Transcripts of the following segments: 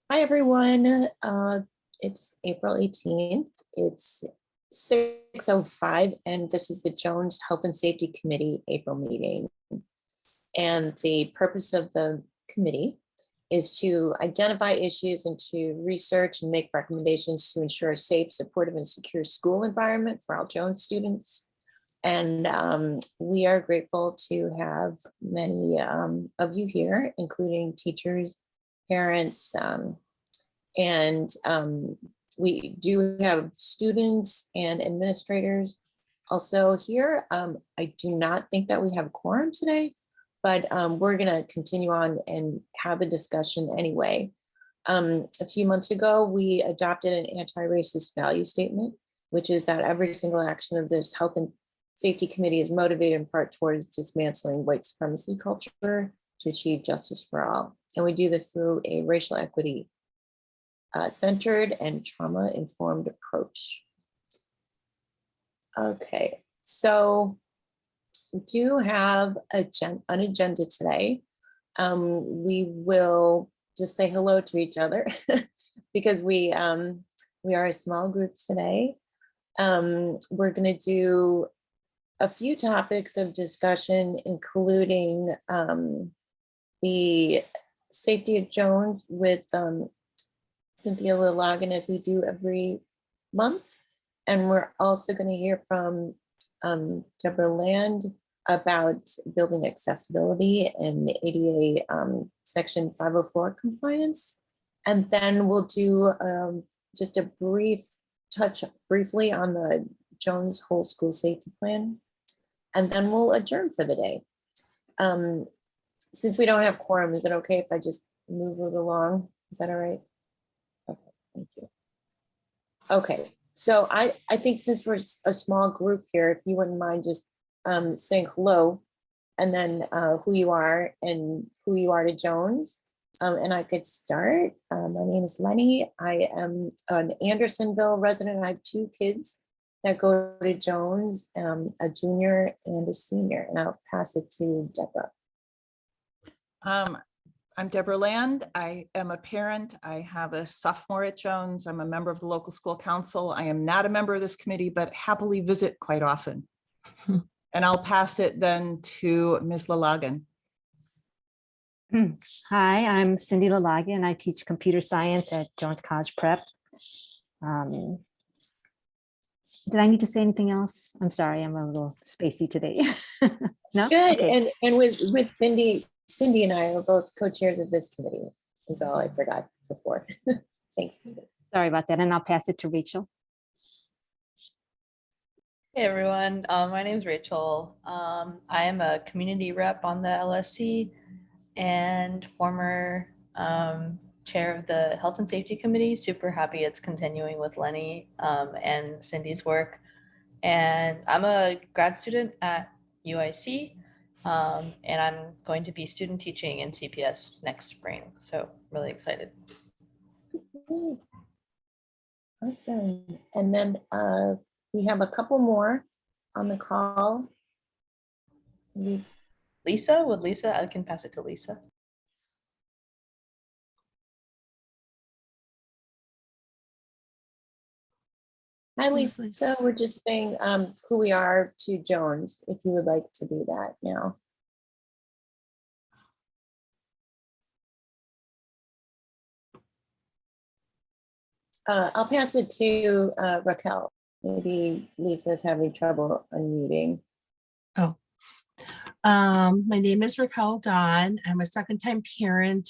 Hi, everyone. It's April 18th. It's 6:05, and this is the Jones Health and Safety Committee April meeting. And the purpose of the committee is to identify issues and to research and make recommendations to ensure a safe, supportive, and secure school environment for all Jones students. And we are grateful to have many of you here, including teachers, parents, and we do have students and administrators also here. I do not think that we have a quorum today, but we're going to continue on and have a discussion anyway. A few months ago, we adopted an anti-racist value statement, which is that every single action of this health and safety committee is motivated in part towards dismantling white supremacy culture to achieve justice for all. And we do this through a racial equity centered and trauma-informed approach. Okay, so we do have an agenda today. We will just say hello to each other because we are a small group today. We're going to do a few topics of discussion, including the safety of Jones with Cynthia Lalagan, as we do every month. And we're also going to hear from Deborah Land about building accessibility and the ADA Section 504 compliance. And then we'll do just a brief touch briefly on the Jones Whole School Safety Plan. And then we'll adjourn for the day. Since we don't have quorum, is it okay if I just move it along? Is that all right? Okay, thank you. Okay, so I think since we're a small group here, if you wouldn't mind just saying hello and then who you are to Jones. And I could start. My name is Lenny. I am an Andersonville resident. I have two kids that go to Jones, a junior and a senior, and I'll pass it to Deborah. I'm Deborah Land. I am a parent. I have a sophomore at Jones. I'm a member of the local school council. I am not a member of this committee, but happily visit quite often. And I'll pass it then to Ms. Lalagan. Hi, I'm Cindy Lalagan. I teach computer science at Jones College Prep. Did I need to say anything else? I'm sorry, I'm a little spacey today. No? Good. Okay. And with Cindy and I are both co-chairs of this committee, is all I forgot before. Thanks. Sorry about that. And I'll pass it to Rachel. Hey everyone, my name is Rachel. I am a community rep on the LSC and former chair of the Health and Safety Committee. Super happy it's continuing with Lenny and Cindy's work. And I'm a grad student at UIC, and I'm going to be student teaching in CPS next spring. So really excited. Awesome. And then we have a couple more on the call. Lisa, I can pass it to Lisa. Hi, Lisa. So we're just saying who we are to Jones, if you would like to do that now. I'll pass it to Raquel. Maybe Lisa's having trouble unmuting. Oh, my name is Raquel Don. I'm a second-time parent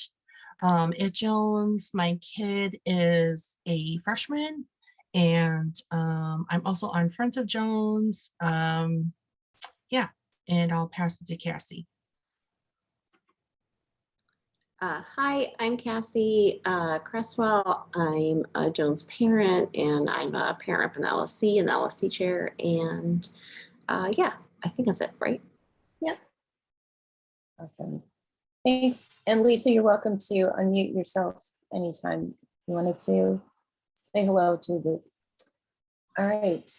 at Jones. My kid is a freshman, and I'm also on Friends of Jones. Yeah, and I'll pass it to Cassie. Hi, I'm Cassie Cresswell. I'm a Jones parent, and I'm a parent up in the LSC and the LSC chair. And yeah, I think that's it, right? Yeah. Awesome. Thanks. And Lisa, you're welcome to unmute yourself anytime you wanted to say hello to the group. All right.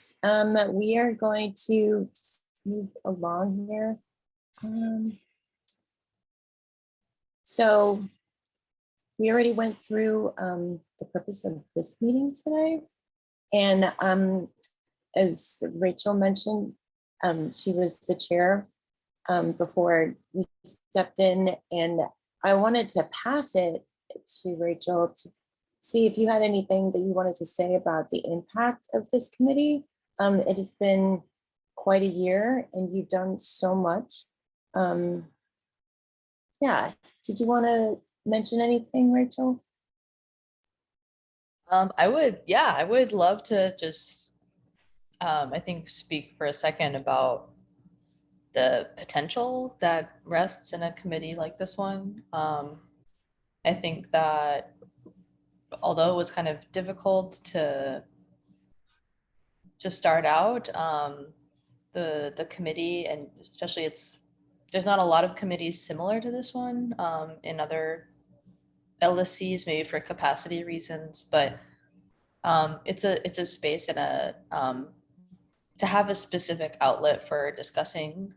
We are going to just move along here. So we already went through the purpose of this meeting today. And as Rachel mentioned, she was the chair before we stepped in, and I wanted to pass it to Rachel to see if you had anything that you wanted to say about the impact of this committee. It has been quite a year and you've done so much. Yeah, did you want to mention anything, Rachel? I would love to just, I think, speak for a second about the potential that rests in a committee like this one. I think that although it was kind of difficult to start out, the committee, and especially there's not a lot of committees similar to this one in other LSCs, maybe for capacity reasons, but it's a space and to have a specific outlet for discussing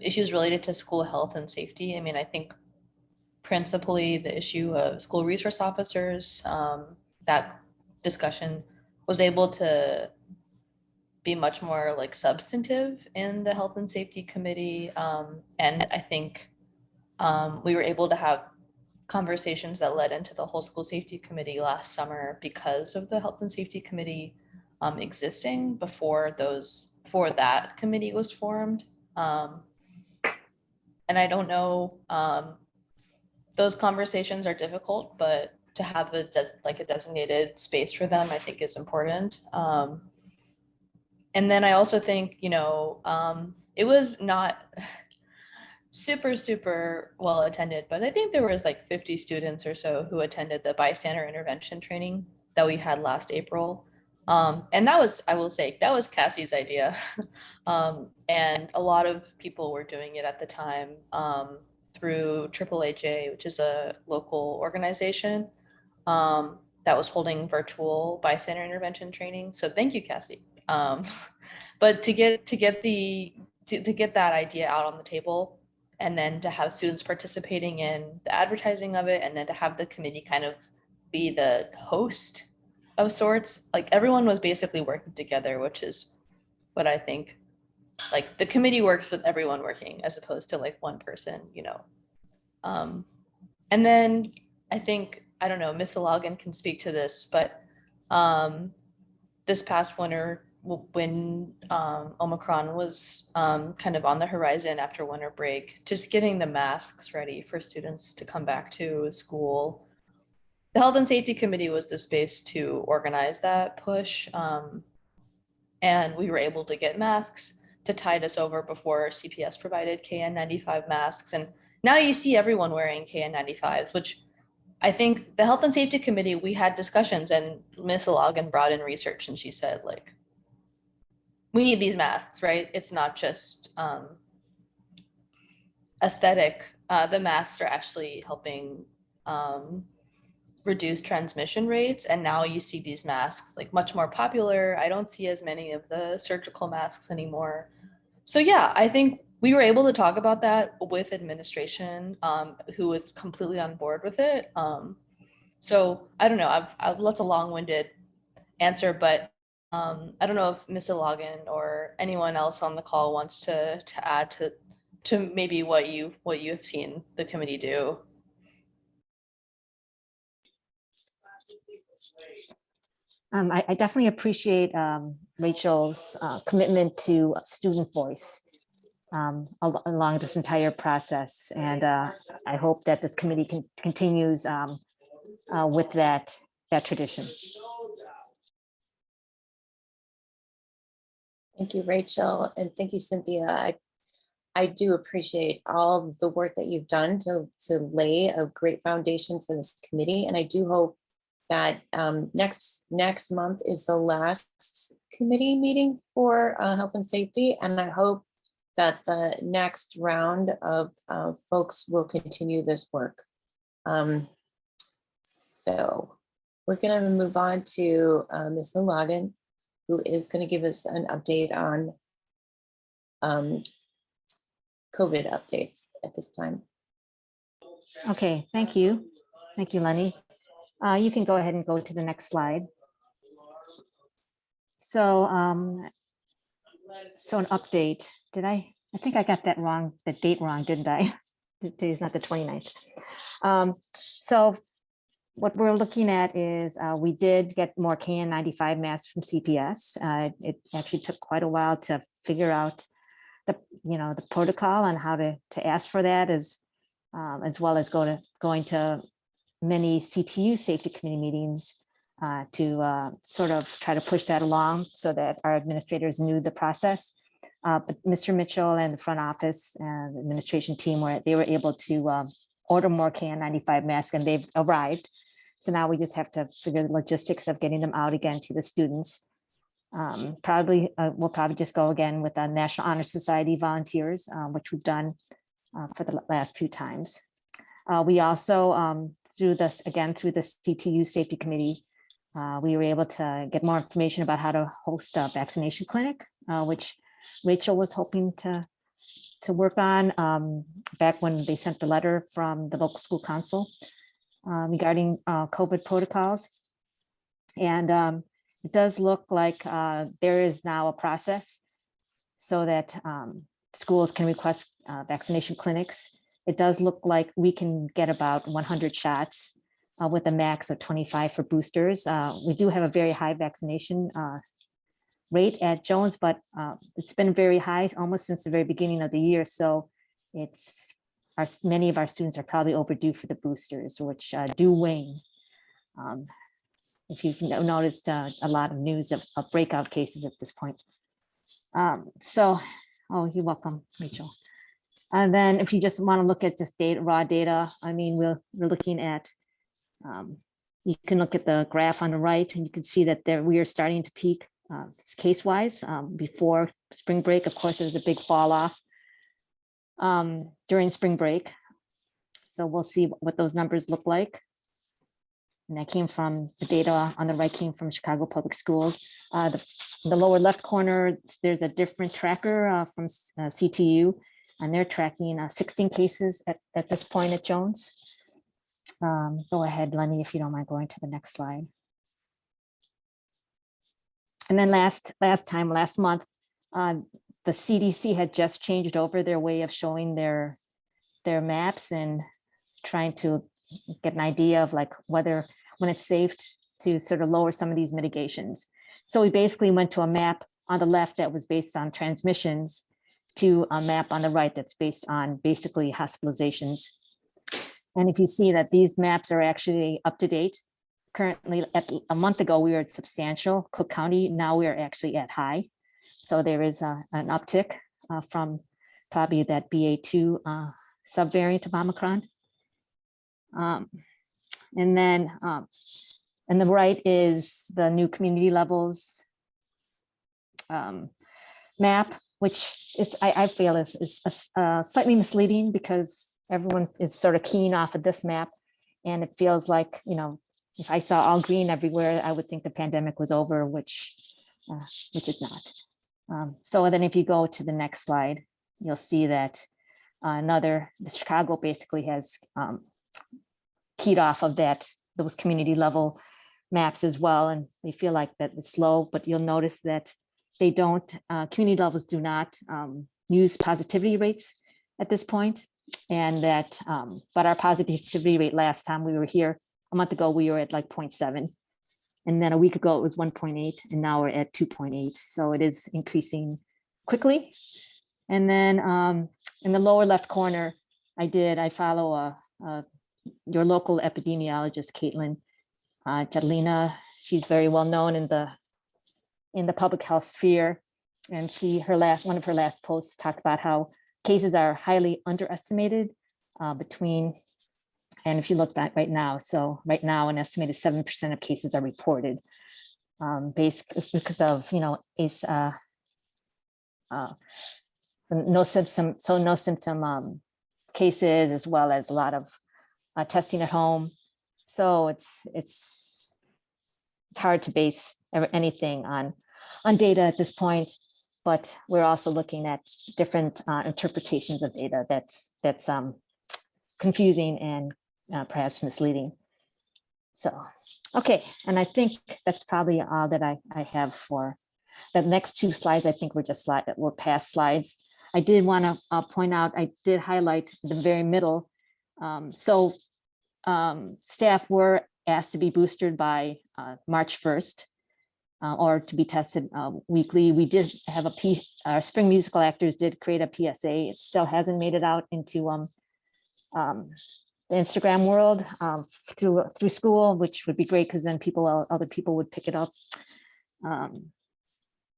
issues related to school health and safety. I mean, I think principally the issue of school resource officers, that discussion was able to be much more like substantive in the health and safety committee. And I think we were able to have conversations that led into the whole school safety committee last summer because of the health and safety committee existing before that committee was formed. And I don't know, those conversations are difficult, but to have a designated space for them, I think is important. And then I also think, it was not super well attended, but I think there was like 50 students or so who attended the bystander intervention training that we had last April. And that was, I will say, that was Cassie's idea. And a lot of people were doing it at the time through AAAJ, which is a local organization that was holding virtual bystander intervention training. So thank you, Cassie. But to get that idea out on the table, and then to have students participating in the advertising of it, and then to have the committee kind of be the host of sorts, like everyone was basically working together, which is what I think, like the committee works with everyone working as opposed to like one person, and then I think, I don't know, Miss Logan can speak to this, but this past winter, when Omicron was kind of on the horizon after winter break, just getting the masks ready for students to come back to school. The Health and Safety Committee was the space to organize that push. And we were able to get masks to tide us over before CPS provided KN95 masks. And now you see everyone wearing KN95s, which I think the Health and Safety Committee, we had discussions, and Ms. Logan brought in research, and she said, like, we need these masks, right? It's not just aesthetic. The masks are actually helping reduce transmission rates. And now you see these masks like much more popular. I don't see as many of the surgical masks anymore. So yeah, I think we were able to talk about that with administration, who was completely on board with it. So I don't know, that's a long-winded answer, but I don't know if Ms. Logan or anyone else on the call wants to add to maybe what you have seen the committee do. I definitely appreciate Rachel's commitment to student voice along this entire process. And I hope that this committee continues with that tradition. Thank you, Rachel, and thank you, Cynthia. I do appreciate all the work that you've done to lay a great foundation for this committee, and I do hope that next month is the last committee meeting for health and safety, and I hope that the next round of folks will continue this work. So we're going to move on to Ms. Logan, who is going to give us an update on COVID updates at this time. Okay, thank you. Thank you, Lenny. You can go ahead and go to the next slide. So, so an update, I think I got that wrong, the date wrong, didn't I? Today is not the 29th. So what we're looking at is we did get more KN95 masks from CPS. It actually took quite a while to figure out the protocol on how to ask for that, as well as going to many CTU safety committee meetings to sort of try to push that along so that our administrators knew the process. But Mr. Mitchell and the front office and the administration team were able to order more KN95 masks, and they've arrived. So now we just have to figure the logistics of getting them out again to the students. We'll probably just go again with the National Honor Society volunteers, which we've done for the last few times. We also, through the CTU Safety Committee, we were able to get more information about how to host a vaccination clinic, which Rachel was hoping to work on back when they sent the letter from the local school council regarding COVID protocols. And it does look like there is now a process so that schools can request vaccination clinics. It does look like we can get about 100 shots with a max of 25 for boosters. We do have a very high vaccination rate at Jones, but it's been very high almost since the very beginning of the year. So many of our students are probably overdue for the boosters, which do wane. If you've noticed a lot of news of breakout cases at this point. Oh, you're welcome, Rachel. And then if you just want to look at just raw data, I mean, we're looking at, you can look at the graph on the right and you can see that we are starting to peak case-wise. Before spring break, of course, there was a big fall off during spring break. So we'll see what those numbers look like. And that came from the data on the right, came from Chicago Public Schools. The lower left corner, there's a different tracker from CTU, and they're tracking 16 cases at this point at Jones. Go ahead, Lenny, if you don't mind going to the next slide. And then last month, the CDC had just changed over their way of showing their maps and trying to get an idea of like when it's safe to sort of lower some of these mitigations. So we basically went to a map on the left that was based on transmissions to a map on the right that's based on basically hospitalizations. And if you see that these maps are actually up to date, currently a month ago, we were at substantial Cook County. Now we are actually at high. So there is an uptick from probably that BA2 subvariant of Omicron. And then and the right is the new community levels map, which I feel is slightly misleading because everyone is sort of keen off of this map. And it feels like, if I saw all green everywhere, I would think the pandemic was over, which is not. So then if you go to the next slide, you'll see that the Chicago basically has keyed off of those community level maps as well. And they feel like that it's low, but you'll notice that they don't, community levels do not use positivity rates at this point. And that, but our positivity rate last time we were here, a month ago, we were at like 0.7. And then a week ago, it was 1.8, and now we're at 2.8. So it is increasing quickly. And then in the lower left corner, I follow your local epidemiologist, Caitlin Jadlina. She's very well known in the public health sphere. And one of her last posts talked about how cases are highly underestimated and if you look at right now, an estimated 7% of cases are reported because of, no symptom cases, as well as a lot of testing at home. So it's hard to base anything on data at this point, but we're also looking at different interpretations of data that's confusing and perhaps misleading. So, okay, and I think that's probably all that I have for the next two slides. I think we're past slides. I did want to point out, I did highlight the very middle. Staff were asked to be boosted by March 1st or to be tested weekly. We did have our spring musical actors did create a PSA. It still hasn't made it out into the Instagram world through school, which would be great because then other people would pick it up. And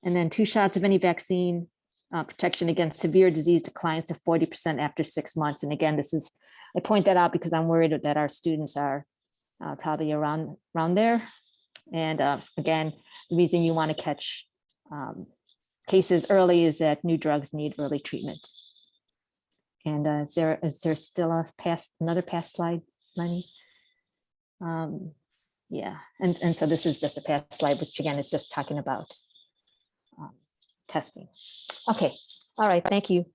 then 2 shots of any vaccine protection against severe disease declines to 40% after 6 months. And again, I point that out because I'm worried that our students are probably around there. And again, the reason you want to catch cases early is that new drugs need early treatment. And is there still another past slide, Lenny? Yeah, and so this is just a past slide, which again is just talking about testing. Okay, all right, thank you.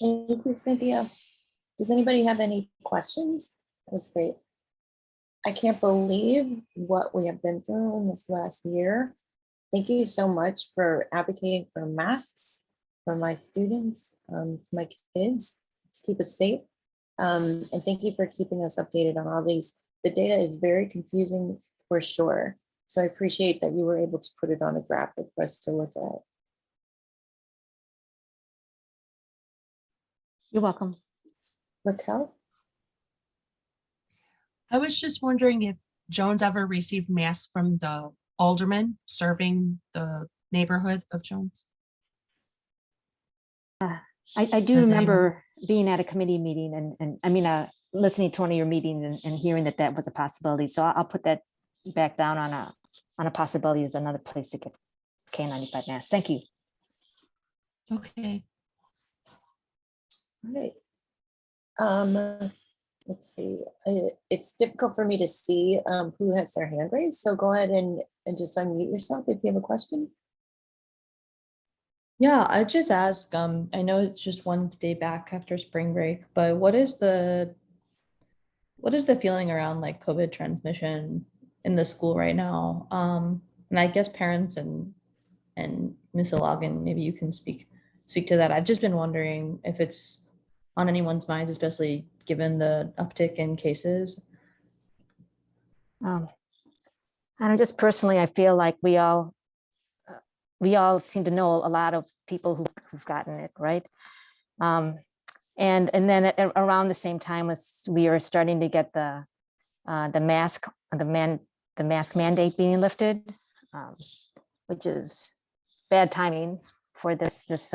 Thank you, Cynthia. Does anybody have any questions? That was great. I can't believe what we have been through in this last year. Thank you so much for advocating for masks for my students, my kids, to keep us safe. And thank you for keeping us updated on all these. The data is very confusing for sure. So I appreciate that you were able to put it on a graphic for us to look at. You're welcome. Raquel? I was just wondering if Jones ever received masks from the alderman serving the neighborhood of Jones. I do Does remember being at a committee meeting and I mean, listening to one of your meetings and hearing that was a possibility. So I'll put that back down on a possibility as another place to get K95 masks. Thank you. Okay. All right. Let's see. It's difficult for me to see who has their hand raised. So go ahead and just unmute yourself if you have a question. Yeah, I just ask, I know it's just one day back after spring break, but what is the feeling around like COVID transmission in the school right now? And I guess parents and Ms. Logan, maybe you can speak to that. I've just been wondering if it's on anyone's minds, especially given the uptick in cases. I don't just personally, I feel like we all seem to know a lot of people who've gotten it, right? And then around the same time as we are starting to get the mask mandate being lifted, which is bad timing for this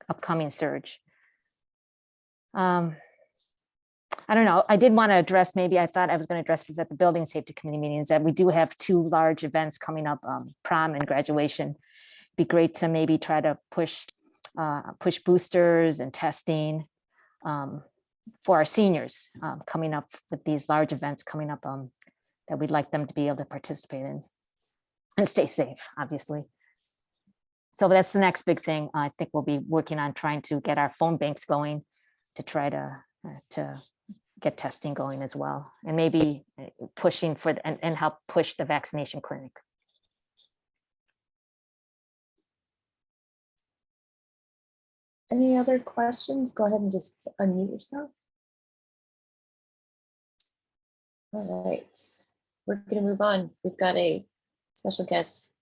upcoming surge. I don't know. I did want to address, maybe I thought I was going to address this at the building safety committee meetings, that we do have 2 large events coming up, prom and graduation. It'd be great to maybe try to push boosters and testing for our seniors coming up with these large events coming up that we'd like them to be able to participate in and stay safe, obviously. So that's the next big thing. I think we'll be working on trying to get our phone banks going to try to get testing going as well, and maybe pushing for and help push the vaccination clinic. Any other questions? Go ahead and just unmute yourself. All right, we're going to move on. We've got a special guest,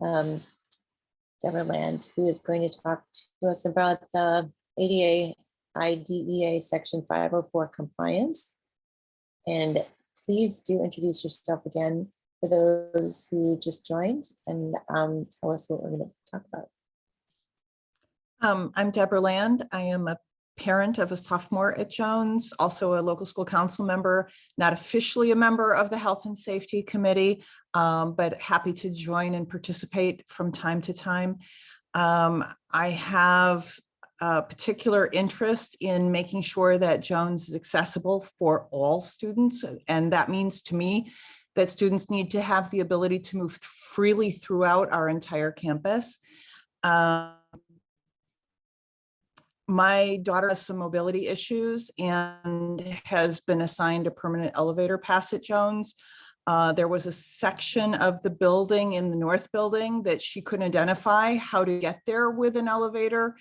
Deborah Land, who is going to talk to us about the ADA IDEA Section 504 compliance. And please do introduce yourself again for those who just joined and tell us what we're going to talk about. I'm Deborah Land. I am a parent of a sophomore at Jones, also a local school council member, not officially a member of the Health and Safety Committee, but happy to join and participate from time to time. I have a particular interest in making sure that Jones is accessible for all students. And that means to me that students need to have the ability to move freely throughout our entire campus. My daughter has some mobility issues and has been assigned a permanent elevator pass at Jones. There was a section of the building in the north building that she couldn't identify how to get there with an elevator.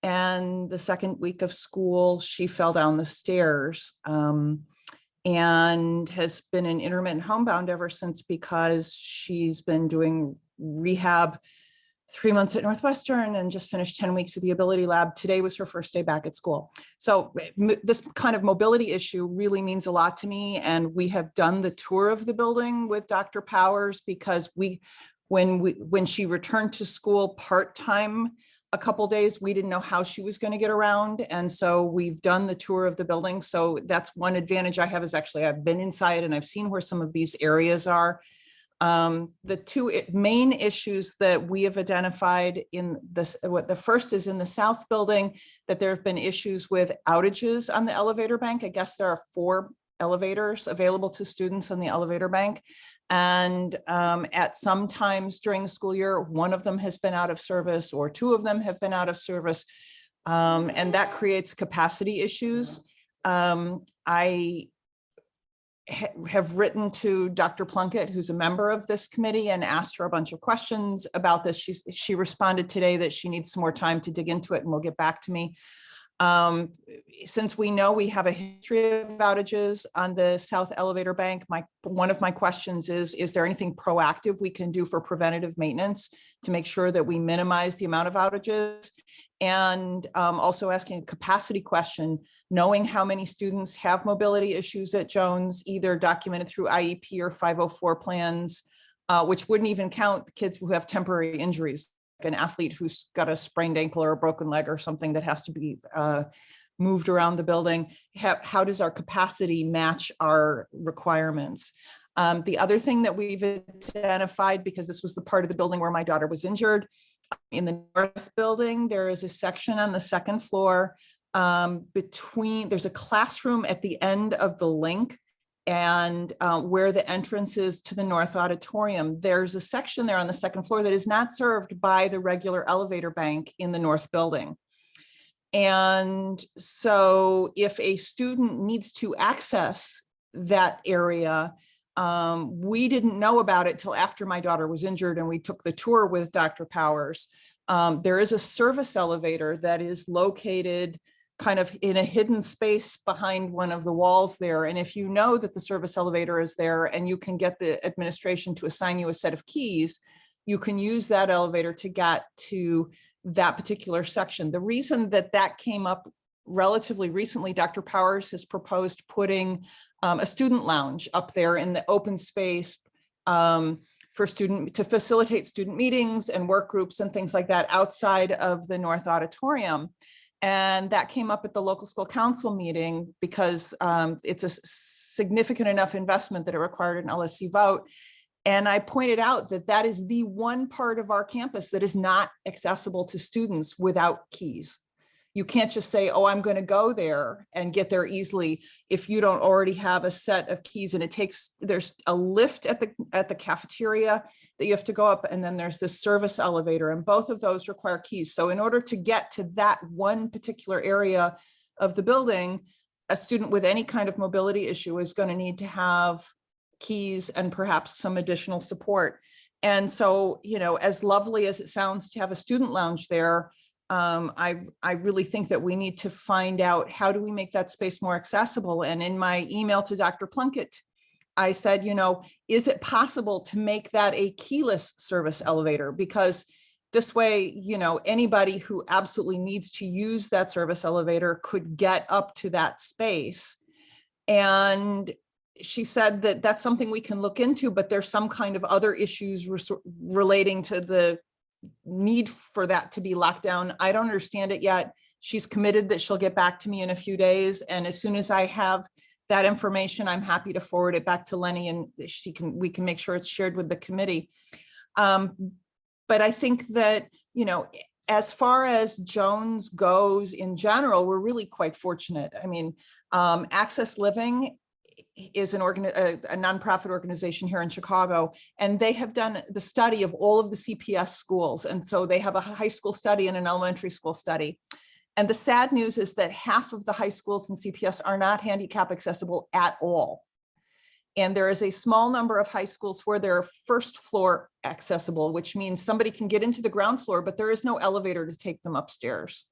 And the second week of school, she fell down the stairs and has been an intermittent homebound ever since, because she's been doing rehab 3 months at Northwestern and just finished 10 weeks at the Ability Lab. Today was her first day back at school. So this kind of mobility issue really means a lot to me. And we have done the tour of the building with Dr. Powers, because when she returned to school part-time a couple days, we didn't know how she was going to get around. And so we've done the tour of the building. So that's one advantage I have, is actually I've been inside and I've seen where some of these areas are. The two main issues that we have identified in this, the first is in the south building, that there have been issues with outages on the elevator bank. I guess there are 4 elevators available to students on the elevator bank. And at some times during the school year, one of them has been out of service, or 2 of them have been out of service. And that creates capacity issues. I have written to Dr. Plunkett, who's a member of this committee, and asked her a bunch of questions about this. She responded today that she needs some more time to dig into it and will get back to me. Since we know we have a history of outages on the south elevator bank, one of my questions is there anything proactive we can do for preventative maintenance to make sure that we minimize the amount of outages? And also asking a capacity question, knowing how many students have mobility issues at Jones, either documented through IEP or 504 plans, which wouldn't even count kids who have temporary injuries, like an athlete who's got a sprained ankle or a broken leg or something that has to be moved around the building. How does our capacity match our requirements? The other thing that we've identified, because this was the part of the building where my daughter was injured, in the north building, there is a section on the second floor there's a classroom at the end of the link, and where the entrance is to the north auditorium, there's a section there on the second floor that is not served by the regular elevator bank in the north building. And so if a student needs to access that area, we didn't know about it till after my daughter was injured and we took the tour with Dr. Powers. There is a service elevator that is located kind of in a hidden space behind one of the walls there. And if you know that the service elevator is there and you can get the administration to assign you a set of keys, you can use that elevator to get to that particular section. The reason that that came up relatively recently, Dr. Powers has proposed putting a student lounge up there in the open space to facilitate student meetings and work groups and things like that outside of the North Auditorium. And that came up at the local school council meeting because it's a significant enough investment that it required an LSC vote. And I pointed out that that is the one part of our campus that is not accessible to students without keys. You can't just say, oh, I'm going to go there and get there easily if you don't already have a set of keys. And there's a lift at the cafeteria that you have to go up, and then there's this service elevator, and both of those require keys. So in order to get to that one particular area of the building, a student with any kind of mobility issue is going to need to have keys and perhaps some additional support. And so, you know, as lovely as it sounds to have a student lounge there, I really think that we need to find out, how do we make that space more accessible? And in my email to Dr. Plunkett, I said, you know, is it possible to make that a keyless service elevator? Because this way, you know, anybody who absolutely needs to use that service elevator could get up to that space. And she said that that's something we can look into, but there's some kind of other issues relating to the need for that to be locked down. I don't understand it yet. She's committed that she'll get back to me in a few days. And as soon as I have that information, I'm happy to forward it back to Lenny, and we can make sure it's shared with the committee. But I think that, you know, as far as Jones goes in general, we're really quite fortunate. I mean, Access Living is a nonprofit organization here in Chicago, and they have done the study of all of the CPS schools. And so they have a high school study and an elementary school study. And the sad news is that half of the high schools in CPS are not handicap accessible at all. And there is a small number of high schools where they're first floor accessible, which means somebody can get into the ground floor, but there is no elevator to take them upstairs.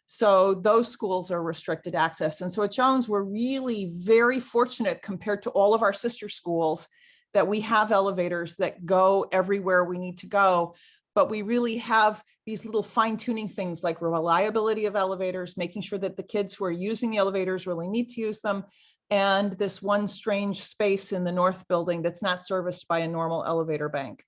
So those schools are restricted access. And so at Jones, we're really very fortunate compared to all of our sister schools that we have elevators that go everywhere we need to go. But we really have these little fine tuning things like reliability of elevators, making sure that the kids who are using the elevators really need to use them. And this one strange space in the north building that's not serviced by a normal elevator bank.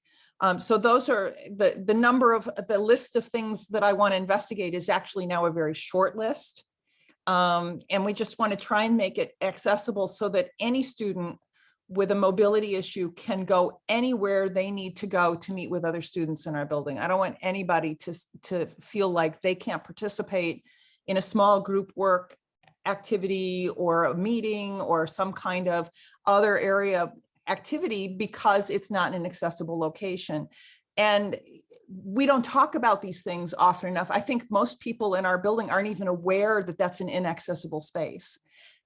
So those are the number of the list of things that I want to investigate is actually now a very short list. And we just want to try and make it accessible so that any student with a mobility issue can go anywhere they need to go to meet with other students in our building. I don't want anybody to feel like they can't participate in a small group work activity or a meeting or some kind of other area activity because it's not an accessible location. And we don't talk about these things often enough. I think most people in our building aren't even aware that that's an inaccessible space.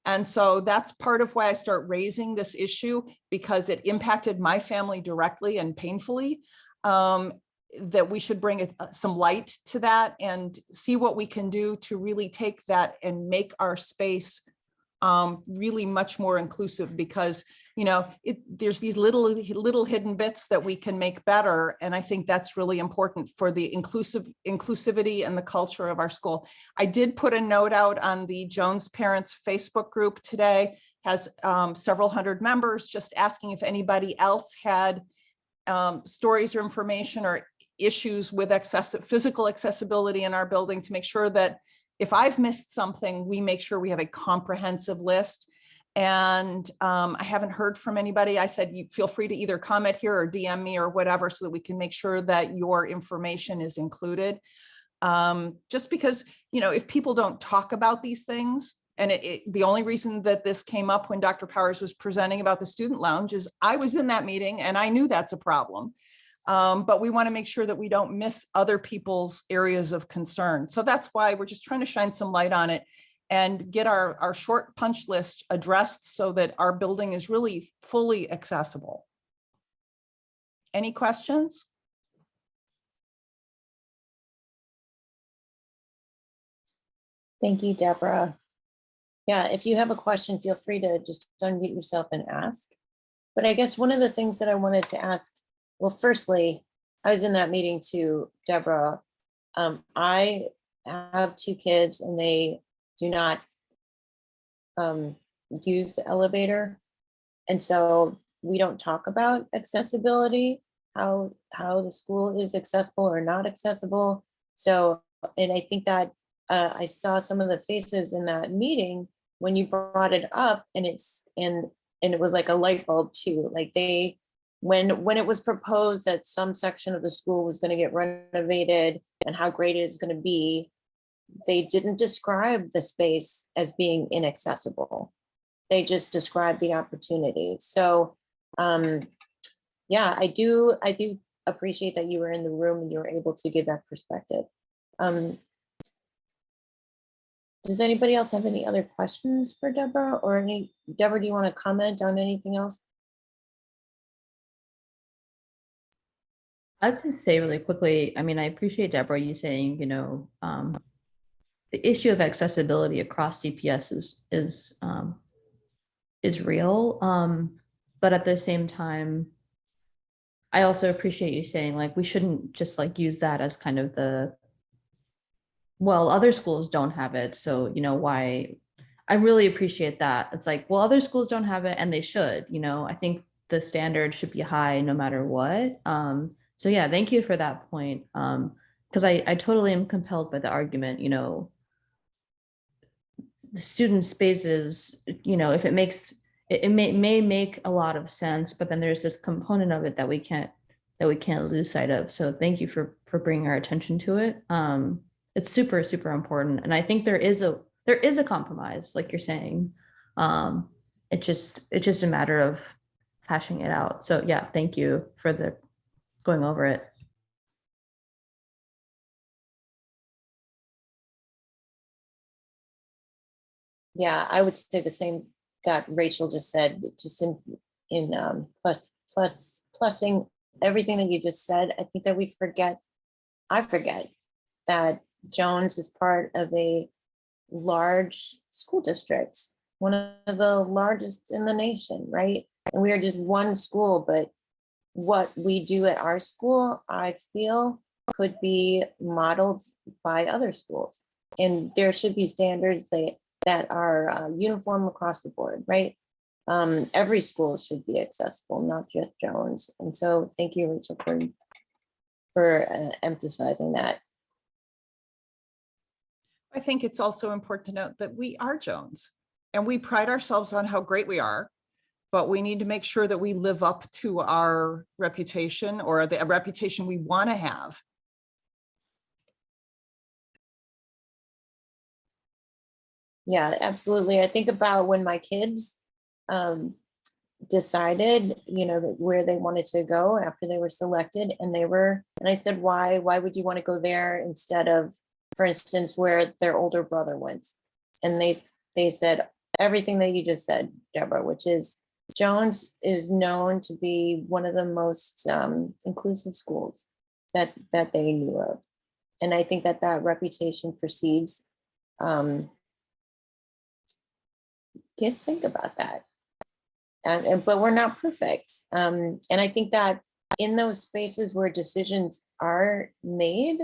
And so that's part of why I start raising this issue, because it impacted my family directly and painfully, that we should bring some light to that and see what we can do to really take that and make our space really much more inclusive, because, you know, there's these little hidden bits that we can make better. And I think that's really important for the inclusivity and the culture of our school. I did put a note out on the Jones Parents Facebook group today, has several hundred members, just asking if anybody else had stories or information or issues with physical accessibility in our building, to make sure that if I've missed something, we make sure we have a comprehensive list. And I haven't heard from anybody. I said, you feel free to either comment here or DM me or whatever, so that we can make sure that your information is included. Just because, you know, if people don't talk about these things, and the only reason that this came up when Dr. Powers was presenting about the student lounge is I was in that meeting and I knew that's a problem. But we want to make sure that we don't miss other people's areas of concern. So that's why we're just trying to shine some light on it and get our short punch list addressed so that our building is really fully accessible. Any questions? Thank you, Deborah. Yeah, if you have a question, feel free to just unmute yourself and ask. But I guess one of the things that I wanted to ask, well, firstly, I was in that meeting too, Deborah. I have 2 kids and they do not use the elevator. And so we don't talk about accessibility, how the school is accessible or not accessible. So, and I think that I saw some of the faces in that meeting when you brought it up, and it was like a light bulb too. Like when it was proposed that some section of the school was going to get renovated and how great it is going to be, they didn't describe the space as being inaccessible. They just described the opportunity. So yeah, I do appreciate that you were in the room and you were able to give that perspective. Does anybody else have any other questions for Deborah, or Deborah, do you want to comment on anything else? I'd just say really quickly, I mean, I appreciate Deborah, you saying, you know, the issue of accessibility across CPS is real. But at the same time, I also appreciate you saying, like, we shouldn't just like use that as kind of well, other schools don't have it, so, you know, why? I really appreciate that. It's like, well, other schools don't have it and they should, you know, I think the standard should be high no matter what. So yeah, thank you for that point. Because I totally am compelled by the argument, you know, the student spaces, you know, if it makes, it may make a lot of sense, but then there's this component of it that we can't lose sight of. So thank you for bringing our attention to it. It's super, super important. And I think there is a compromise, like you're saying. It's just a matter of hashing it out. So yeah, thank you for going over it. Yeah, I would say the same that Rachel just said, just plussing everything that you just said. I think that I forget that Jones is part of a large school district, one of the largest in the nation, right? And we are just one school, but what we do at our school, I feel, could be modeled by other schools. And there should be standards that are uniform across the board, right? Every school should be accessible, not just Jones. And so thank you, Rachel, for emphasizing that. I think it's also important to note that we are Jones and we pride ourselves on how great we are, but we need to make sure that we live up to our reputation or the reputation we want to have. Yeah, absolutely. I think about when my kids decided, where they wanted to go after they were selected, and I said, why would you want to go there instead of, for instance, where their older brother went? And they said everything that you just said, Deborah, which is Jones is known to be one of the most inclusive schools that they knew of. And I think that reputation precedes kids think about that. But we're not perfect. And I think that in those spaces where decisions are made,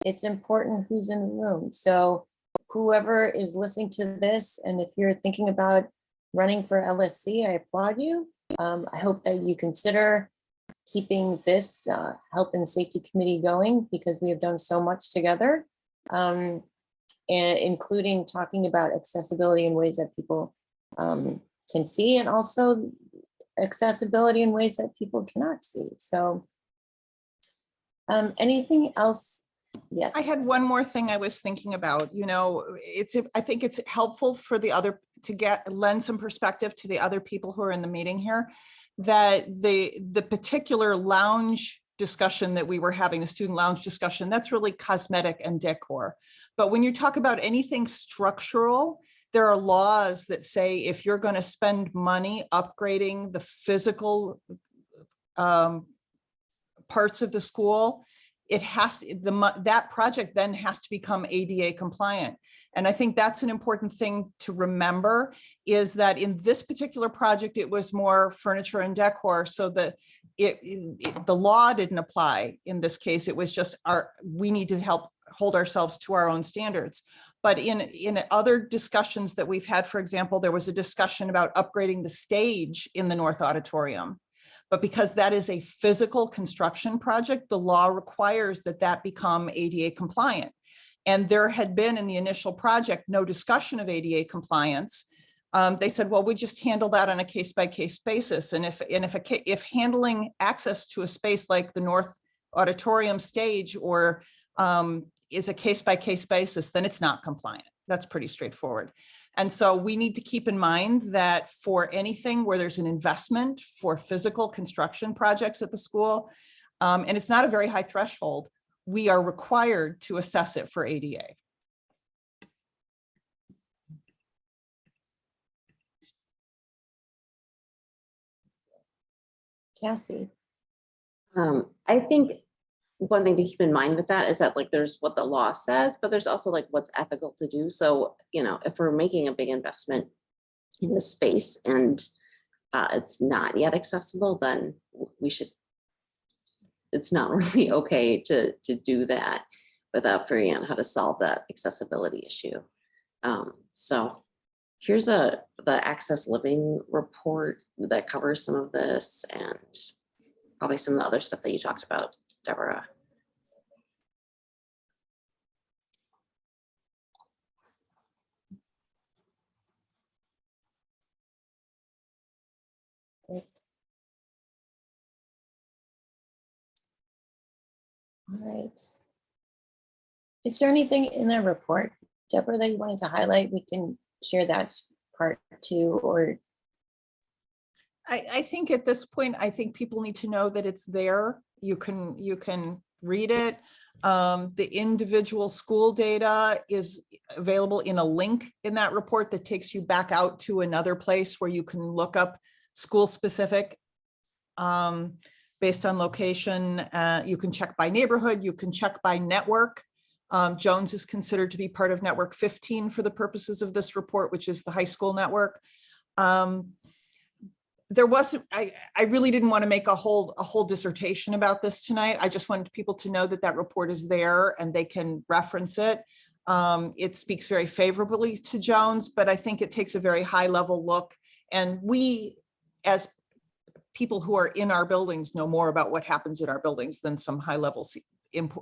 it's important who's in the room. So whoever is listening to this, and if you're thinking about running for LSC, I applaud you. I hope that you consider keeping this health and safety committee going, because we have done so much together, and including talking about accessibility in ways that people can see, and also accessibility in ways that people cannot see. So anything else? Yes. I had one more thing I was thinking about. I think it's helpful for the other to lend some perspective to the other people who are in the meeting here, that the particular lounge discussion that we were having, the student lounge discussion, that's really cosmetic and decor. But when you talk about anything structural, there are laws that say if you're going to spend money upgrading the physical parts of the school, that project then has to become ADA compliant. And I think that's an important thing to remember, is that in this particular project, it was more furniture and decor, so that the law didn't apply in this case. It was just we need to help hold ourselves to our own standards. But in other discussions that we've had, for example, there was a discussion about upgrading the stage in the North Auditorium. But because that is a physical construction project, the law requires that become ADA compliant. And there had been in the initial project no discussion of ADA compliance. They said, well, we just handle that on a case-by-case basis. And if handling access to a space like the North Auditorium stage or is a case-by-case basis, then it's not compliant. That's pretty straightforward. And so we need to keep in mind that for anything where there's an investment for physical construction projects at the school, and it's not a very high threshold, we are required to assess it for ADA. Cassie. I think one thing to keep in mind with that is that there's what the law says, but there's also what's ethical to do. So, if we're making a big investment in the space and it's not yet accessible, then it's not really okay to do that without figuring out how to solve that accessibility issue. So here's the Access Living report that covers some of this and probably some of the other stuff that you talked about, Deborah. All right. Is there anything in the report, Deborah, that you wanted to highlight? We can share that part too, or I think at this point, I think people need to know that it's there. You can read it. The individual school data is available in a link in that report that takes you back out to another place where you can look up school specific based on location. You can check by neighborhood, you can check by network. Jones is considered to be part of network 15 for the purposes of this report, which is the high school network. There wasn't, I really didn't want to make a whole dissertation about this tonight. I just wanted people to know that that report is there and they can reference it. It speaks very favorably to Jones, but I think it takes a very high level look. And we, as people who are in our buildings, know more about what happens in our buildings than some high level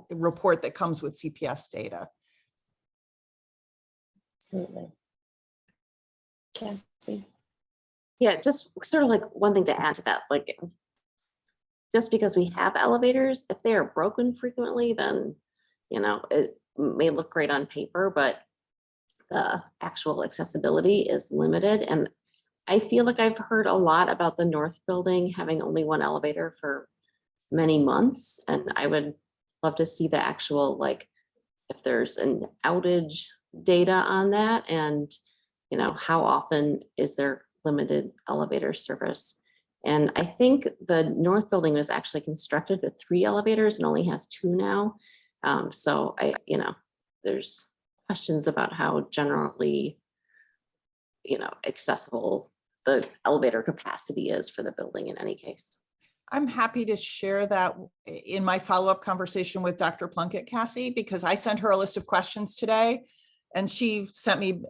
report that comes with CPS data. Absolutely. Cassie. Yeah, just sort of like one thing to add to that, like just because we have elevators, if they are broken frequently, then, you know, it may look great on paper, but the actual accessibility is limited. And I feel like I've heard a lot about the North Building having only one elevator for many months. And I would love to see the actual, like, if there's an outage data on that, and, you know, how often is there limited elevator service. And I think the North Building was actually constructed with 3 elevators and only has 2 now. So you know, there's questions about how generally, you know, accessible the elevator capacity is for the building in any case. I'm happy to share that in my follow-up conversation with Dr. Plunkett, Cassie, because I sent her a list of questions today. And she sent me,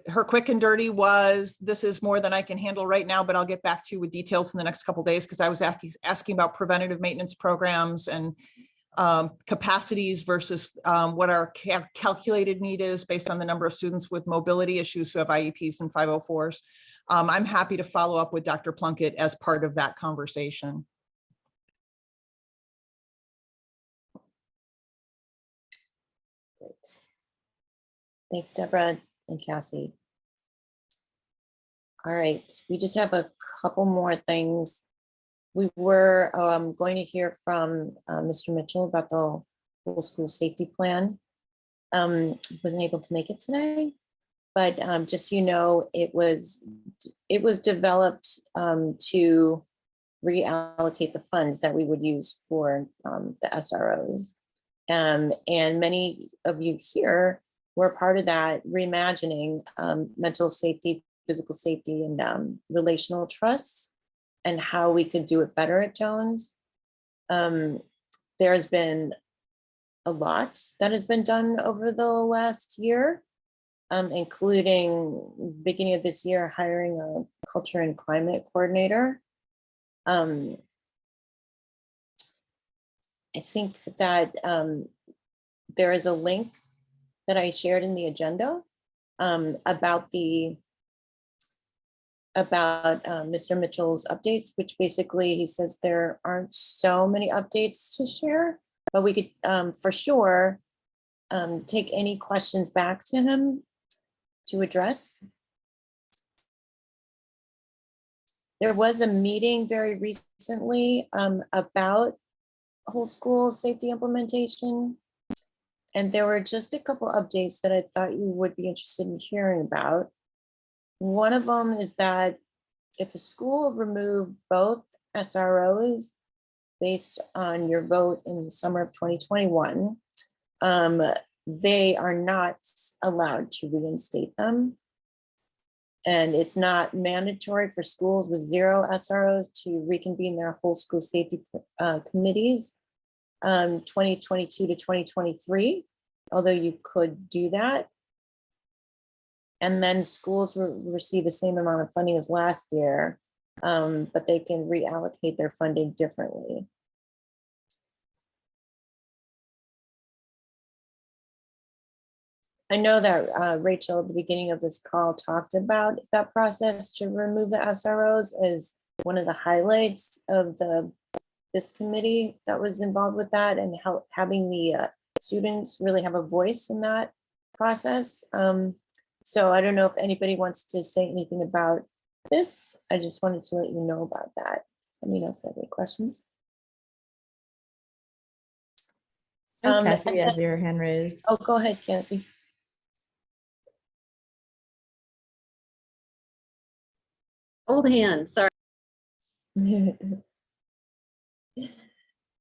her quick and dirty was, this is more than I can handle right now, but I'll get back to you with details in the next couple of days, because I was asking about preventative maintenance programs and capacities versus what our calculated need is based on the number of students with mobility issues who have IEPs and 504s. I'm happy to follow up with Dr. Plunkett as part of that conversation. Great. Thanks, Deborah and Cassie. All right, we just have a couple more things. We were going to hear from Mr. Mitchell about the whole school safety plan. Wasn't able to make it today, but just so you know, it was developed to reallocate the funds that we would use for the SROs. And many of you here were part of that reimagining mental safety, physical safety, and relational trust, and how we could do it better at Jones. There's been a lot that has been done over the last year, including beginning of this year, hiring a culture and climate coordinator. I think that there is a link that I shared in the agenda about Mr. Mitchell's updates, which basically he says there aren't so many updates to share, but we could for sure take any questions back to him to address. There was a meeting very recently about whole school safety implementation, and there were just a couple updates that I thought you would be interested in hearing about. One of them is that if a school removed both SROs based on your vote in the summer of 2021, they are not allowed to reinstate them. And it's not mandatory for schools with 0 SROs to reconvene their whole school safety committees 2022 to 2023, although you could do that. And then schools receive the same amount of funding as last year, but they can reallocate their funding differently. I know that Rachel at the beginning of this call talked about that process to remove the SROs as one of the highlights of this committee that was involved with that, and how having the students really have a voice in that process. So I don't know if anybody wants to say anything about this. I just wanted to let you know about that. Let me know if you have any questions. And Kathy has your hand raised. oh, go ahead, Cassie. Old hand, sorry.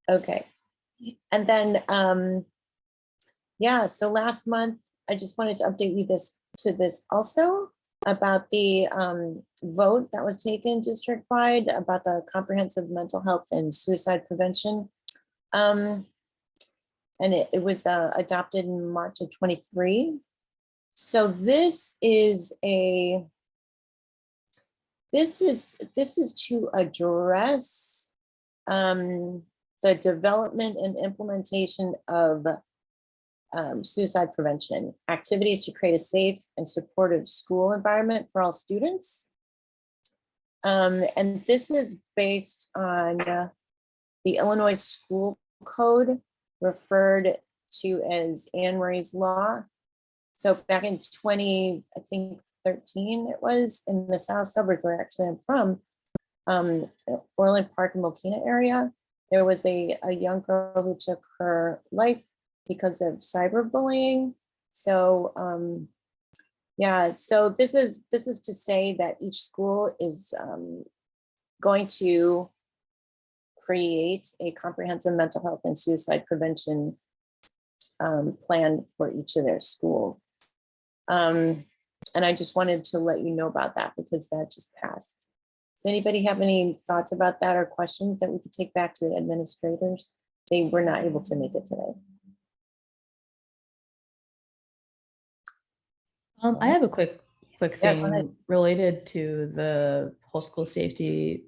Okay. And then, yeah, so last month, I just wanted to update you this also about the vote that was taken district-wide about the comprehensive mental health and suicide prevention. And it was adopted in March of 23. So this is to address the development and implementation of suicide prevention activities to create a safe and supportive school environment for all students. And this is based on the Illinois School Code, referred to as Anne Marie's Law. So back in 2013, it was in the South suburbs where actually I'm from, Orland Park and Mokina area. There was a young girl who took her life because of cyberbullying. So yeah, so this is to say that each school is going to create a comprehensive mental health and suicide prevention plan for each of their school. And I just wanted to let you know about that because that just passed. Does anybody have any thoughts about that or questions that we could take back to the administrators? They were not able to make it today. I have a quick Yeah, go ahead. thing related to the whole school safety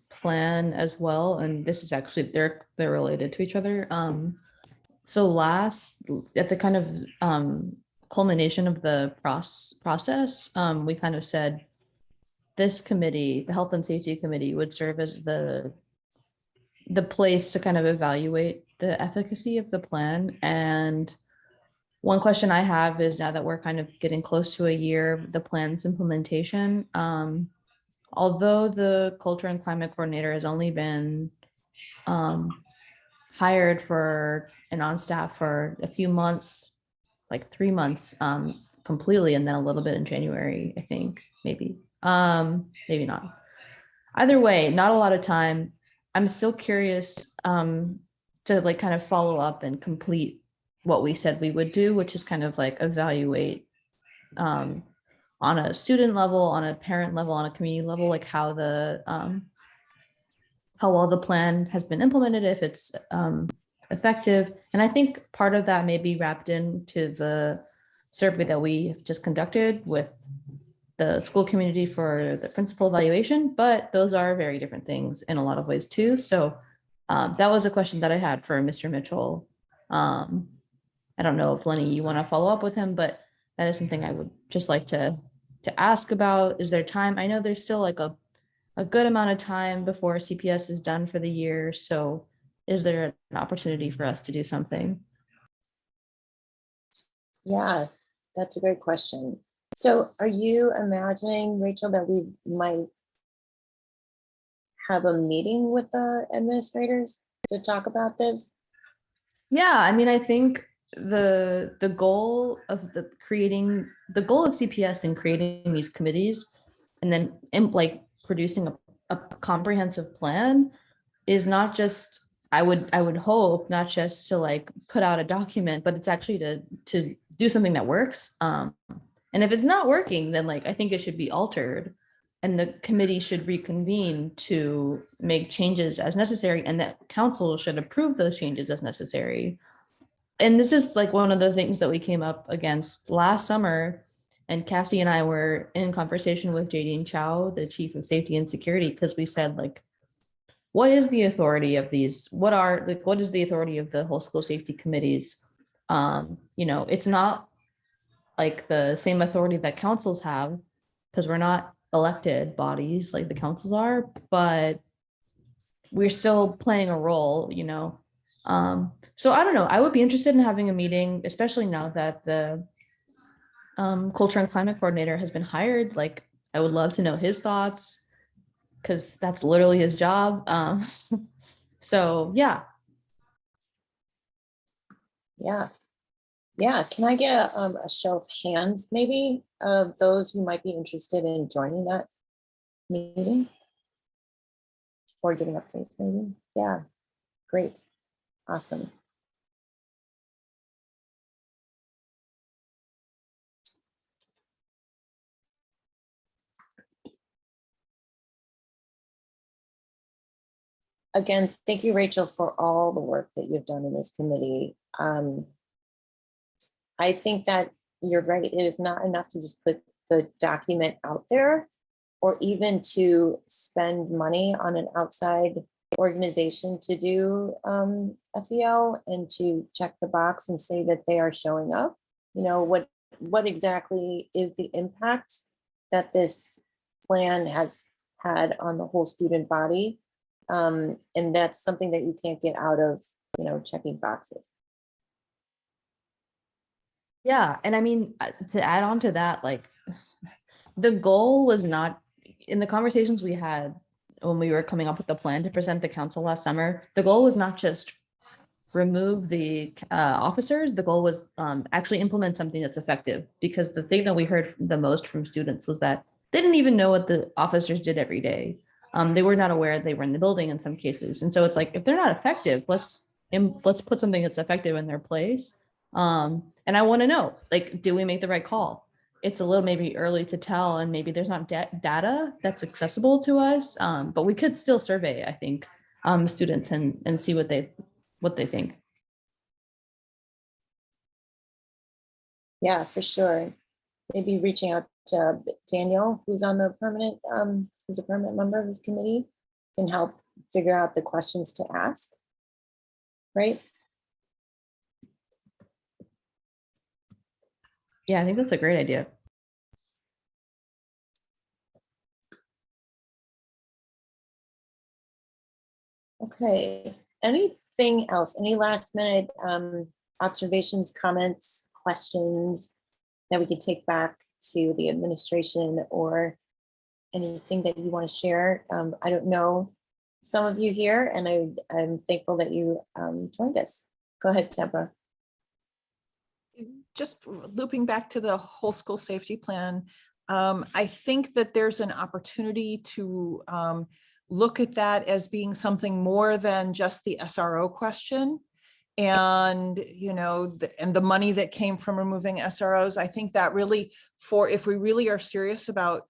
plan as well. And this is actually, they're related to each other. So at the kind of culmination of the process, we kind of said this committee, the Health and Safety Committee, would serve as the place to kind of evaluate the efficacy of the plan. And one question I have is, now that we're kind of getting close to a year of the plan's implementation, although the culture and climate coordinator has only been hired and on staff for a few months, like 3 months completely, and then a little bit in January, I think, maybe not. Either way, not a lot of time. I'm still curious to like kind of follow up and complete what we said we would do, which is kind of like evaluate on a student level, on a parent level, on a community level, like how well the plan has been implemented, if it's effective. And I think part of that may be wrapped into the survey that we have just conducted with the school community for the principal evaluation, but those are very different things in a lot of ways too. So that was a question that I had for Mr. Mitchell. I don't know if Lenny, you want to follow up with him, but that is something I would just like to ask about. Is there time? I know there's still like a good amount of time before CPS is done for the year. So is there an opportunity for us to do something? Yeah, that's a great question. So are you imagining, Rachel, that we might have a meeting with the administrators to talk about this? Yeah, I mean, I think the goal of CPS in creating these committees and then like producing a comprehensive plan is not just, I would hope, not just to like put out a document, but it's actually to do something that works. And if it's not working, then like I think it should be altered, and the committee should reconvene to make changes as necessary, and that council should approve those changes as necessary. And this is like one of the things that we came up against last summer. And Cassie and I were in conversation with Jadine Chow, the chief of safety and security, because we said, like, what is the authority of these? What is the authority of the whole school safety committees? It's not like the same authority that councils have, because we're not elected bodies like the councils are, but we're still playing a role, So I don't know. I would be interested in having a meeting, especially now that the culture and climate coordinator has been hired. Like, I would love to know his thoughts, because that's literally his job. So yeah. Yeah. Yeah, can I get a show of hands, maybe, of those who might be interested in joining that meeting? Or giving updates, maybe? Yeah, great, awesome. Again, thank you, Rachel, for all the work that you've done in this committee. I think that you're right, it is not enough to just put the document out there or even to spend money on an outside organization to do SEL and to check the box and say that they are showing up. You know, what exactly is the impact that this plan has had on the whole student body? And that's something that you can't get out of, you know, checking boxes. Yeah, and I mean, to add on to that, like the goal was not in the conversations we had when we were coming up with the plan to present the council last summer, the goal was not just remove the officers, the goal was actually implement something that's effective, because the thing that we heard the most from students was that they didn't even know what the officers did every day. They were not aware they were in the building in some cases. And so it's like, if they're not effective, let's put something that's effective in their place. And I want to know, like, do we make the right call? It's a little maybe early to tell, and maybe there's not data that's accessible to us, but we could still survey, I think, students and see what they think. Yeah, for sure. Maybe reaching out to Daniel, who's on the permanent, who's a permanent member of this committee, can help figure out the questions to ask. Right? Yeah, I think that's a great idea. Okay. Anything else? Any last minute observations, comments, questions that we could take back to the administration, or anything that you want to share? I don't know some of you here, and I'm thankful that you joined us. Go ahead, Deborah. Just looping back to the whole school safety plan, I think that there's an opportunity to look at that as being something more than just the SRO question. And, you know, and the money that came from removing SROs, I think that really, if we really are serious about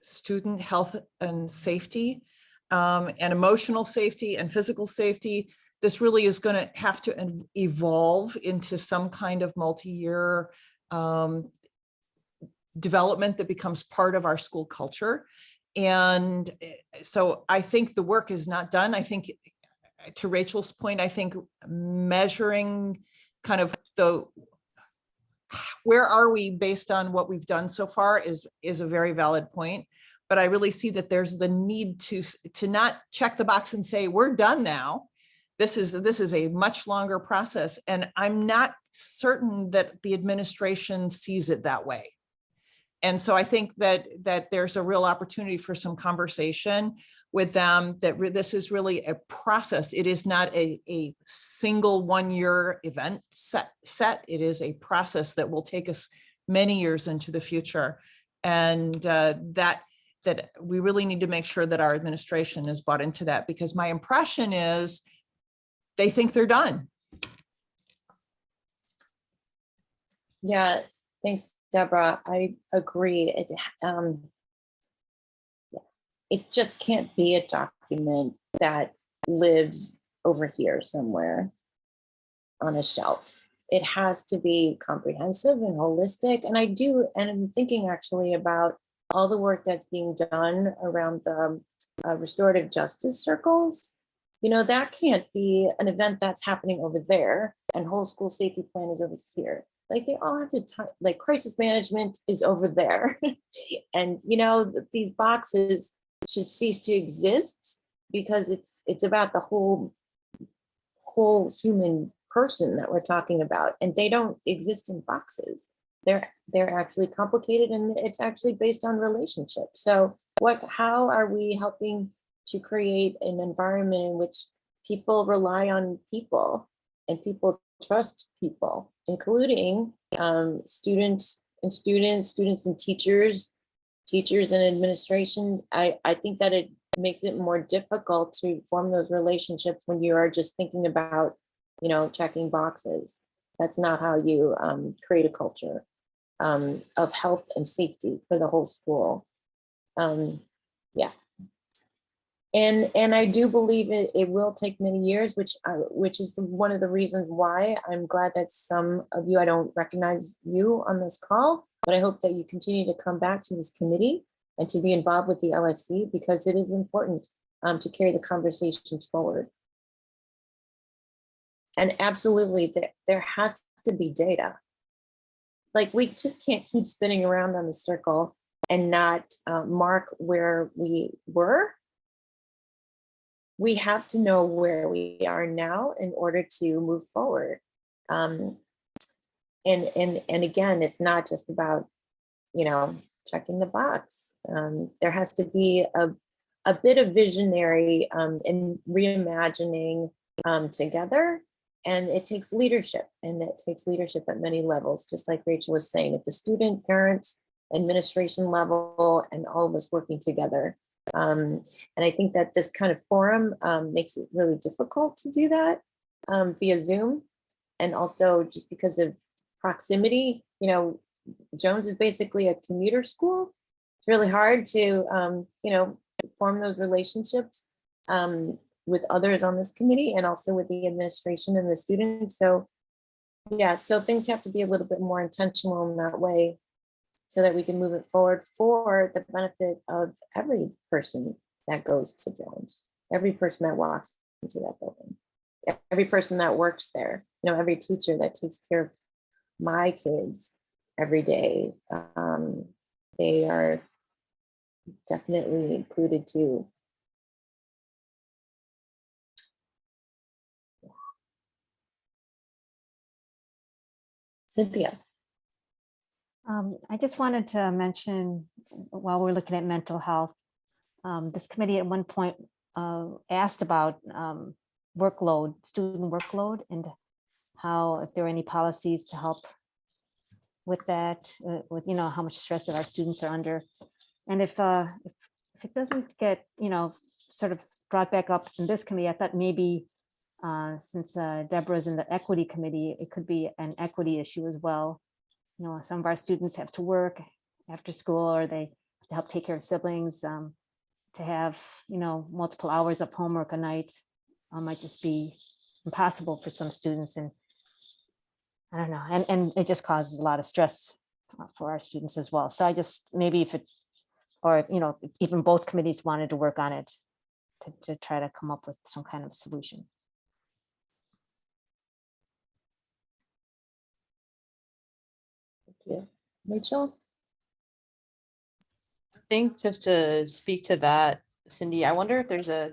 student health and safety, and emotional safety and physical safety, this really is going to have to evolve into some kind of multi-year development that becomes part of our school culture. And so I think the work is not done. I think, to Rachel's point, I think measuring kind of where are we based on what we've done so far is a very valid point. But I really see that there's the need to not check the box and say, we're done now. This is a much longer process. And I'm not certain that the administration sees it that way. And so I think that there's a real opportunity for some conversation with them, that this is really a process. It is not a single 1-year event set. It is a process that will take us many years into the future. And that we really need to make sure that our administration is bought into that, because my impression is they think they're done. Yeah, thanks, Deborah. I agree. It just can't be a document that lives over here somewhere on a shelf. It has to be comprehensive and holistic. And I'm thinking actually about all the work that's being done around the restorative justice circles. You know, that can't be an event that's happening over there and whole school safety plan is over here. Like, they all have to, like, crisis management is over there. And, you know, these boxes should cease to exist, because it's about the whole human person that we're talking about, and they don't exist in boxes. They're actually complicated, and it's actually based on relationships. So how are we helping to create an environment in which people rely on people, and people trust people, including students and teachers and administration. I think that it makes it more difficult to form those relationships when you are just thinking about, checking boxes. That's not how you create a culture of health and safety for the whole school. Yeah. And I do believe it will take many years, which is one of the reasons why I'm glad that some of you, I don't recognize you on this call, but I hope that you continue to come back to this committee and to be involved with the LSC, because it is important to carry the conversations forward. And absolutely, there has to be data. Like, we just can't keep spinning around on the circle and not mark where we were. We have to know where we are now in order to move forward. And again, it's not just about, checking the box. There has to be a bit of visionary and reimagining together. And it takes leadership, and it takes leadership at many levels, just like Rachel was saying, at the student, parents, administration level, and all of us working together. And I think that this kind of forum makes it really difficult to do that via Zoom. And also just because of proximity, Jones is basically a commuter school. It's really hard to, form those relationships with others on this committee, and also with the administration and the students. So yeah, so things have to be a little bit more intentional in that way, so that we can move it forward for the benefit of every person that goes to Jones, every person that walks into that building, every person that works there, every teacher that takes care of my kids every day. They are definitely included too. Cynthia. I just wanted to mention, while we're looking at mental health, this committee at one point asked about workload, student workload, and how, if there are any policies to help with that, with how much stress that our students are under. And if it doesn't get sort of brought back up in this committee, I thought maybe since Deborah's in the equity committee, it could be an equity issue as well. Some of our students have to work after school, or they have to help take care of siblings. To have multiple hours of homework a night might just be impossible for some students, and I don't know, and it just causes a lot of stress for our students as well. So I just, maybe if it, or even both committees wanted to work on it to try to come up with some kind of solution. Thank you. Rachel? I think, just to speak to that, Cindy, I wonder if there's a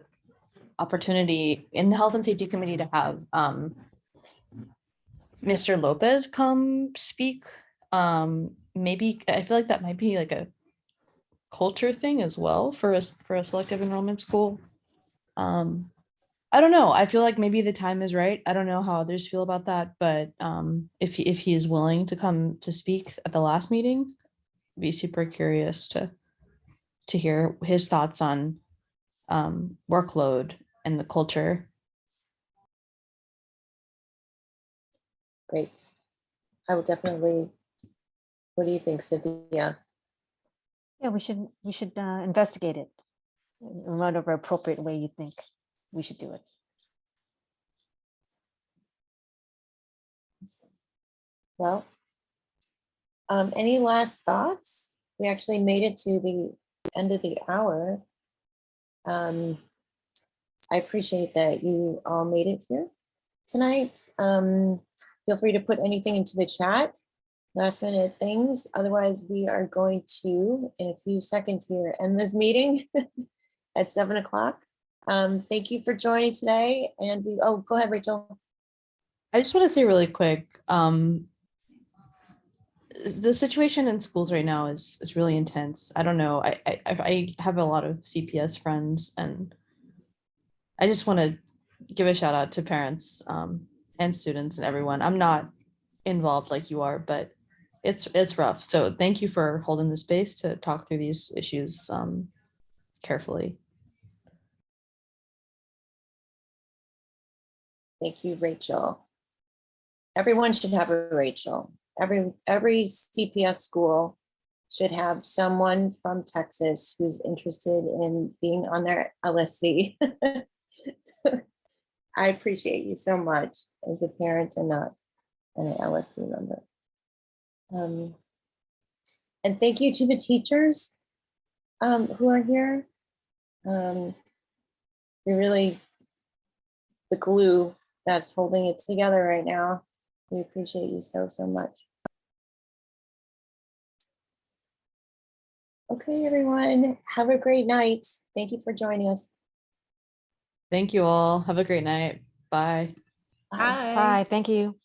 opportunity in the Health and Safety Committee to have Mr. Lopez come speak. Maybe, I feel like that might be like a culture thing as well for a selective enrollment school. I don't know. I feel like maybe the time is right. I don't know how others feel about that, but if he is willing to come to speak at the last meeting, I'd be super curious to hear his thoughts on workload and the culture. Great. I will definitely. What do you think, Cynthia? Yeah, we should investigate it in whatever appropriate way you think we should do it. Well, any last thoughts? We actually made it to the end of the hour. I appreciate that you all made it here tonight. Feel free to put anything into the chat, last minute things. Otherwise, we are going to, in a few seconds here, end this meeting at 7 o'clock. Thank you for joining today. And go ahead, Rachel. I just want to say really quick, the situation in schools right now is really intense. I don't know. I have a lot of CPS friends, and I just want to give a shout out to parents. and students and everyone. I'm not involved like you are, but it's rough. So thank you for holding the space to talk through these issues carefully. Thank you, Rachel. Everyone should have a Rachel. Every CPS school should have someone from Texas who's interested in being on their LSC. I appreciate you so much as a parent and an LSC member. And thank you to the teachers who are here. You're really the glue that's holding it together right now. We appreciate you so much. Okay, everyone, have a great night. Thank you for joining us. Thank you all. Have a great night. Bye. Bye. Hi. Bye, thank you.